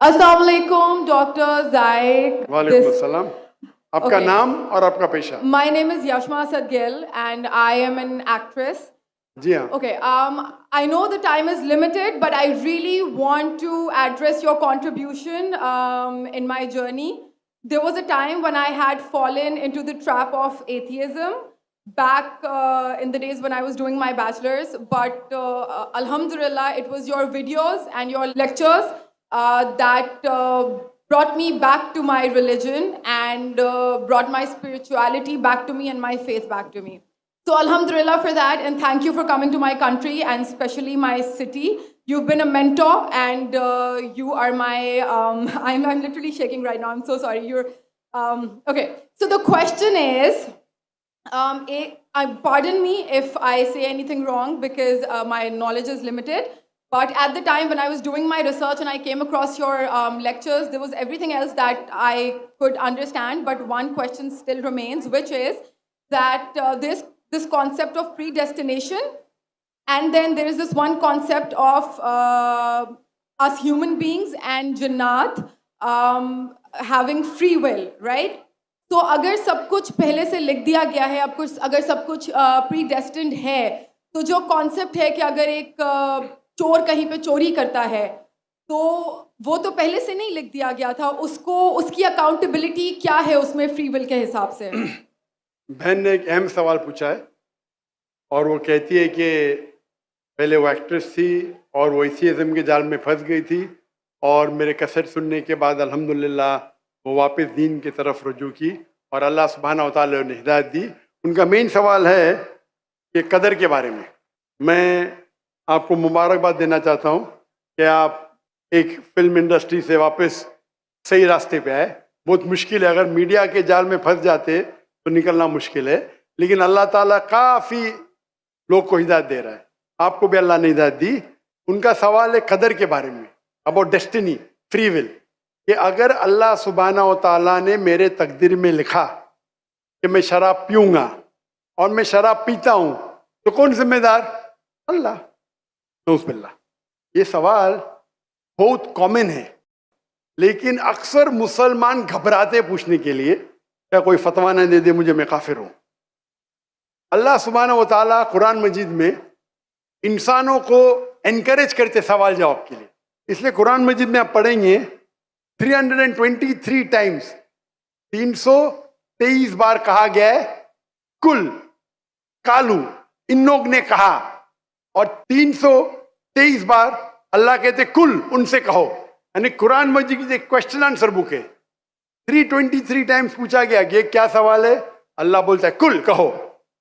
السلام علیکم ڈاکٹر زائق. وعلیکم السلام. آپ کا نام اور آپ کا پیشہ؟ My name is Yashma Sadgil and I am an actress. جی ہاں. Okay, I know the time is limited, but I really want to address your contribution in my journey. There was a time when I had fallen into the trap of atheism back in the days when I was doing my bachelor's, but alhamdulillah, it was your videos and your lectures that brought me back to my religion and brought my spirituality back to me and my faith back to me. So alhamdulillah for that, and thank you for coming to my country and especially my city. You've been a mentor and you are my, I'm literally shaking right now, I'm so sorry. Okay, so the question is, pardon me if I say anything wrong because my knowledge is limited. But at the time when I was doing my research and I came across your lectures, there was everything else that I could understand. But one question still remains, which is that this concept of predestination, and then there is this one concept of us human beings and Jannat having free will, right? تو اگر سب کچھ پہلے سے لکھ دیا گیا ہے, اگر سب کچھ predestined ہے, تو جو کانسیپٹ ہے کہ اگر ایک چور کہیں پہ چوری کرتا ہے تو وہ تو پہلے سے نہیں لکھ دیا گیا تھا, اس کی اکاؤنٹیبلٹی کیا ہے اس میں فری ول کے حساب سے؟ بہن نے ایک اہم سوال پوچھا ہے اور وہ کہتی ہے کہ پہلے وہ ایکٹریس تھی اور وہ ایتھیزم کے جال میں پھنس گئی تھی, اور میرے کیسٹ سننے کے بعد الحمدللہ وہ واپس دین کی طرف رجوع کی اور اللہ سبحانہ و تعالیٰ نے ہدایت دی. ان کا مین سوال ہے کہ قدر کے بارے میں. میں آپ کو مبارکباد دینا چاہتا ہوں کہ آپ ایک فلم انڈسٹری سے واپس صحیح راستے پہ آئے. بہت مشکل ہے, اگر میڈیا کے جال میں پھنس جاتے تو نکلنا مشکل ہے, لیکن اللہ تعالیٰ کافی لوگ کو ہدایت دے رہا ہے. آپ کو بھی اللہ نے ہدایت دی. ان کا سوال ہے قدر کے بارے میں, اباؤٹ ڈیسٹینی, فری ول, کہ اگر اللہ سبحانہ و تعالیٰ نے میرے تقدیر میں لکھا کہ میں شراب پیوں گا اور میں شراب پیتا ہوں تو کون ذمہ دار؟ اللہ. نعوذ باللہ. یہ سوال بہت کامن ہے, لیکن اکثر مسلمان گھبراتے پوچھنے کے لیے کیا کوئی فتویٰ نہ دے دے مجھے, میں کافر ہوں. اللہ سبحانہ و تعالیٰ قرآن مجید میں انسانوں کو انکریج کرتے سوال جواب کے لیے. اس لیے قرآن مجید میں آپ پڑھیں گے 323 ٹائمز, 323 بار کہا گیا ہے کل, کالو, ان لوگ نے کہا, اور 323 بار اللہ کہتے کل, ان سے کہو. یعنی قرآن مجید کی ایک کوشچن آنسر بک ہے. 323 ٹائمز پوچھا گیا کہ کیا سوال ہے, اللہ بولتا ہے کل, کہو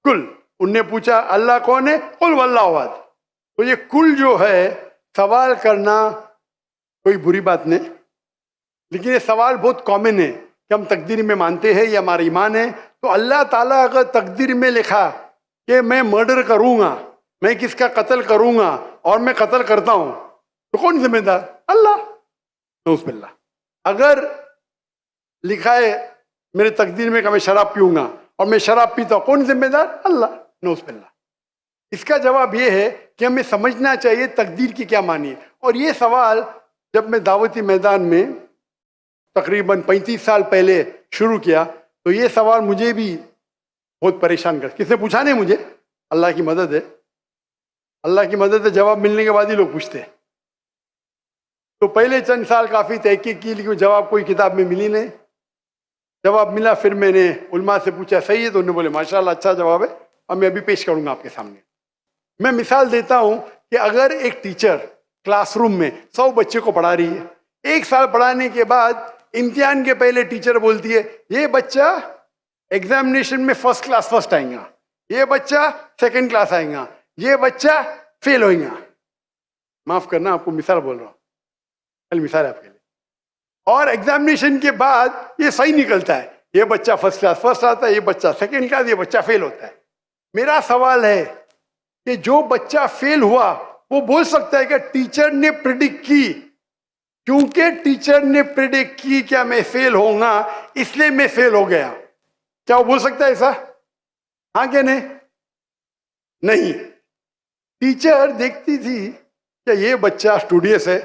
کل. ان نے پوچھا اللہ کون ہے, قل واللہ احد. تو یہ کل جو ہے سوال کرنا کوئی بری بات نہیں, لیکن یہ سوال بہت کامن ہے کہ ہم تقدیر میں مانتے ہیں, یہ ہمارا ایمان ہے. تو اللہ تعالیٰ اگر تقدیر میں لکھا کہ میں مرڈر کروں گا, میں کس کا قتل کروں گا اور میں قتل کرتا ہوں, تو کون ذمہ دار؟ اللہ. نعوذ باللہ. اگر لکھا ہے میرے تقدیر میں کہ میں شراب پیوں گا اور میں شراب پیتا ہوں, کون ذمہ دار؟ اللہ. نعوذ باللہ. اس کا جواب یہ ہے کہ ہمیں سمجھنا چاہیے تقدیر کی کیا معنی ہے. اور یہ سوال جب میں دعوتی میدان میں تقریباً 35 سال پہلے شروع کیا تو یہ سوال مجھے بھی بہت پریشان کر. کس نے پوچھا نہیں مجھے, اللہ کی مدد ہے, اللہ کی مدد ہے, جواب ملنے کے بعد ہی لوگ پوچھتے ہیں. تو پہلے چند سال کافی تحقیق کی, لیکن جواب کوئی کتاب میں ملی نہیں. جواب ملا, پھر میں نے علماء سے پوچھا صحیح ہے, تو انہوں نے بولے ماشاءاللہ اچھا جواب ہے, اور میں ابھی پیش کروں گا آپ کے سامنے. میں مثال دیتا ہوں کہ اگر ایک ٹیچر کلاس روم میں 100 بچے کو پڑھا رہی ہے, 1 سال پڑھانے کے بعد امتحان کے پہلے ٹیچر بولتی ہے یہ بچہ ایگزامینیشن میں فرسٹ کلاس فرسٹ آئیں گا, یہ بچہ سیکنڈ کلاس آئیں گا, یہ بچہ فیل ہوئیں گا. معاف کرنا, آپ کو مثال بول رہا ہوں, کل مثال ہے آپ کے لیے. اور ایگزامینیشن کے بعد یہ صحیح نکلتا ہے, یہ بچہ فرسٹ کلاس فرسٹ آتا ہے, یہ بچہ سیکنڈ کلاس, یہ بچہ فیل ہوتا ہے. میرا سوال ہے کہ جو بچہ فیل ہوا وہ بول سکتا ہے کہ ٹیچر نے پریڈکٹ کی, کیونکہ ٹیچر نے پریڈکٹ کی کیا میں فیل ہوں گا اس لیے میں فیل ہو گیا. کیا وہ بول سکتا ہے ایسا؟ ہاں کہ نہیں؟ نہیں. ٹیچر دیکھتی تھی کہ یہ بچہ اسٹوڈیس ہے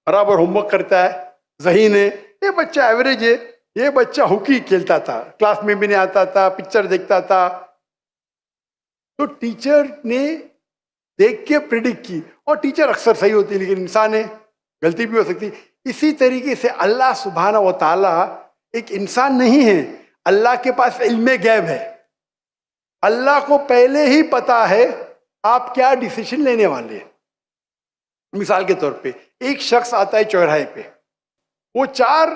برابر ہوم ورک کرتا ہے, ذہین ہے, یہ بچہ ایوریج ہے, یہ بچہ ہاکی کھیلتا تھا, کلاس میں بھی نہیں آتا تھا, پکچر دیکھتا تھا. تو ٹیچر نے دیکھ کے پریڈکٹ کی, اور ٹیچر اکثر صحیح ہوتی ہے لیکن انسان ہے, غلطی بھی ہو سکتی. اسی طریقے سے اللہ سبحانہ و تعالیٰ ایک انسان نہیں ہے, اللہ کے پاس علم غیب ہے. اللہ کو پہلے ہی پتا ہے آپ کیا ڈیسیشن لینے والے ہیں. مثال کے طور پہ ایک شخص آتا ہے چوراہے پہ, وہ 4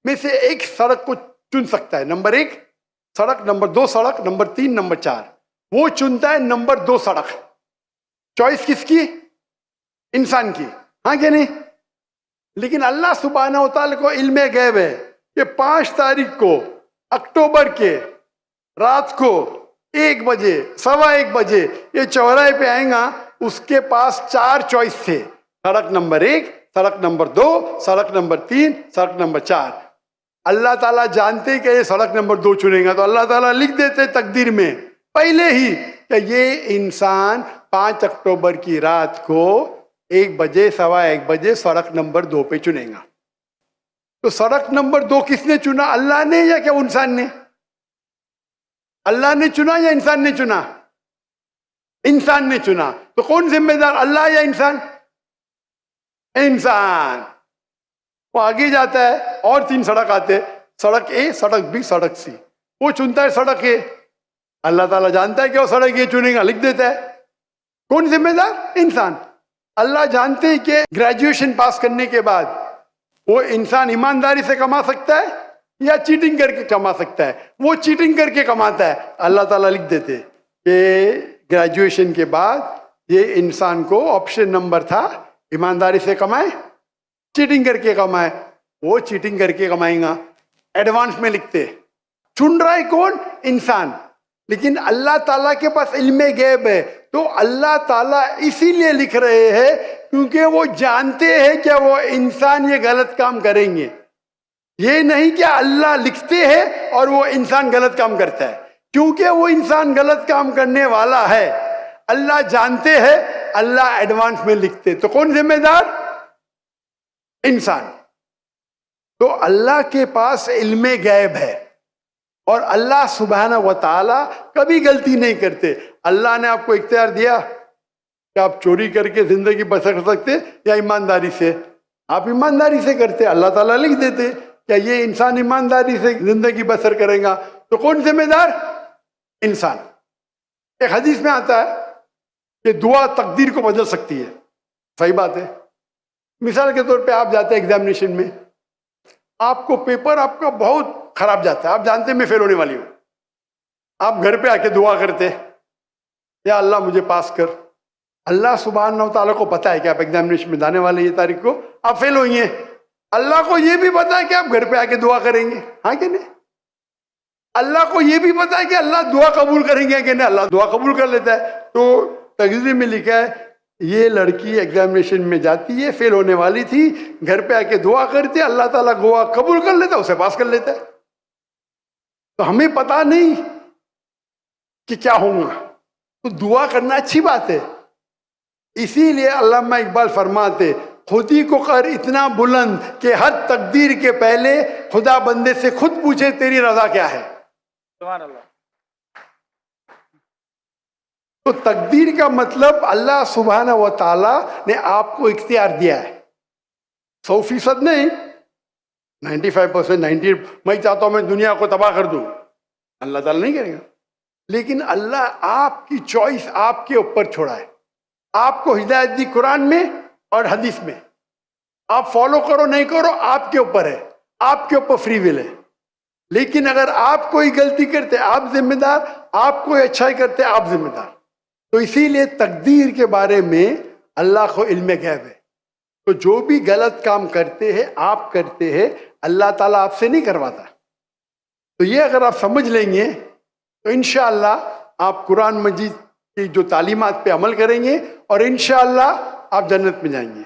میں سے ایک سڑک کو چن سکتا ہے, نمبر 1 سڑک, نمبر 2 سڑک, نمبر 3, نمبر 4. وہ چنتا ہے نمبر 2 سڑک. چوائس کس کی؟ انسان کی, ہاں کہ نہیں؟ لیکن اللہ سبحانہ و تعالیٰ کو علم غیب ہے کہ 5 تاریخ کو اکتوبر کے رات کو 1 بجے 1:15 بجے یہ چوراہے پہ آئیں گا. اس کے پاس 4 چوائس تھے, سڑک نمبر 1, سڑک نمبر 2, سڑک نمبر 3, سڑک نمبر 4. اللہ تعالیٰ جانتے کہ یہ سڑک نمبر 2 چنے گا, تو اللہ تعالیٰ لکھ دیتے تقدیر میں پہلے ہی کہ یہ انسان 5 اکتوبر کی رات کو 1 بجے 1:15 بجے سڑک نمبر 2 پہ چنے گا. تو سڑک نمبر 2 کس نے چنا, اللہ نے یا کیا انسان نے؟ اللہ نے چنا یا انسان نے چنا؟ انسان نے چنا. تو کون ذمہ دار, اللہ یا انسان؟ انسان. وہ آگے جاتا ہے اور 3 سڑک آتے, سڑک اے, سڑک بی, سڑک سی. وہ چنتا ہے سڑک اے, اللہ تعالیٰ جانتا ہے کہ وہ سڑک اے چنے گا, لکھ دیتا ہے. کون ذمہ دار؟ انسان. اللہ جانتے ہیں کہ گریجویشن پاس کرنے کے بعد وہ انسان ایمانداری سے کما سکتا ہے یا چیٹنگ کر کے کما سکتا ہے. وہ چیٹنگ کر کے کماتا ہے, اللہ تعالیٰ لکھ دیتے کہ گریجویشن کے بعد یہ انسان کو آپشن نمبر تھا, ایمانداری سے کمائے, چیٹنگ کر کے کمائے. وہ چیٹنگ کر کے کمائیں گا, ایڈوانس میں لکھتے. چن رہا ہے کون؟ انسان. لیکن اللہ تعالیٰ کے پاس علم غیب ہے, تو اللہ تعالیٰ اسی لیے لکھ رہے ہیں کیونکہ وہ جانتے ہیں کہ وہ انسان یہ غلط کام کریں گے. یہ نہیں کہ اللہ لکھتے ہیں اور وہ انسان غلط کام کرتا ہے, کیونکہ وہ انسان غلط کام کرنے والا ہے. اللہ جانتے ہیں, اللہ ایڈوانس میں لکھتے. تو کون ذمہ دار؟ انسان. تو اللہ کے پاس علم غیب ہے, اور اللہ سبحانہ و تعالیٰ کبھی غلطی نہیں کرتے. اللہ نے آپ کو اختیار دیا کہ آپ چوری کر کے زندگی بسر کر سکتے یا ایمانداری سے. آپ ایمانداری سے کرتے, اللہ تعالیٰ لکھ دیتے کہ یہ انسان ایمانداری سے زندگی بسر کرے گا. تو کون ذمہ دار؟ انسان. ایک حدیث میں آتا ہے کہ دعا تقدیر کو بدل سکتی ہے. صحیح بات ہے. مثال کے طور پہ آپ جاتے ہیں ایگزامینیشن میں, آپ کو پیپر آپ کا بہت خراب جاتا ہے, آپ جانتے ہیں میں فیل ہونے والی ہوں. آپ گھر پہ آ کے دعا کرتے, یا اللہ مجھے پاس کر. اللہ سبحانہ و تعالیٰ کو پتا ہے کہ آپ ایگزامینیشن میں جانے والے یہ تاریخ کو آپ فیل ہوئی ہیں. اللہ کو یہ بھی پتا ہے کہ آپ گھر پہ آ کے دعا کریں گے, ہاں کہ نہیں؟ اللہ کو یہ بھی پتا ہے کہ اللہ دعا قبول کریں گے کہ نہیں, اللہ دعا قبول کر لیتا ہے. تو تقریر میں لکھا ہے یہ لڑکی ایگزامینیشن میں جاتی ہے, فیل ہونے والی تھی, گھر پہ آ کے دعا کرتے, اللہ تعالیٰ دعا قبول کر لیتا, اسے پاس کر لیتا ہے. تو ہمیں پتا نہیں کہ کیا ہوگا, تو دعا کرنا اچھی بات ہے. اسی لیے علامہ اقبال فرماتے خودی کو کر اتنا بلند کہ ہر تقدیر کے پہلے خدا بندے سے خود پوچھے تیری رضا کیا ہے. سبحان اللہ. تو تقدیر کا مطلب اللہ سبحانہ و تعالیٰ نے آپ کو اختیار دیا ہے, 100% نہیں, 95%, 90. میں چاہتا ہوں میں دنیا کو تباہ کر دوں, اللہ تعالیٰ نہیں کرے گا. لیکن اللہ آپ کی چوائس آپ کے اوپر چھوڑا ہے. آپ کو ہدایت دی قرآن میں اور حدیث میں, آپ فالو کرو نہیں کرو آپ کے اوپر ہے, آپ کے اوپر فری ول ہے. لیکن اگر آپ کوئی غلطی کرتے آپ ذمہ دار, آپ کوئی اچھائی کرتے آپ ذمہ دار. تو اسی لیے تقدیر کے بارے میں اللہ کو علم غیب ہے. تو جو بھی غلط کام کرتے ہیں آپ کرتے ہیں, اللہ تعالیٰ آپ سے نہیں کرواتا. تو یہ اگر آپ سمجھ لیں گے تو انشاءاللہ آپ قرآن مجید کی جو تعلیمات پہ عمل کریں گے اور انشاءاللہ آپ جنت میں جائیں گے.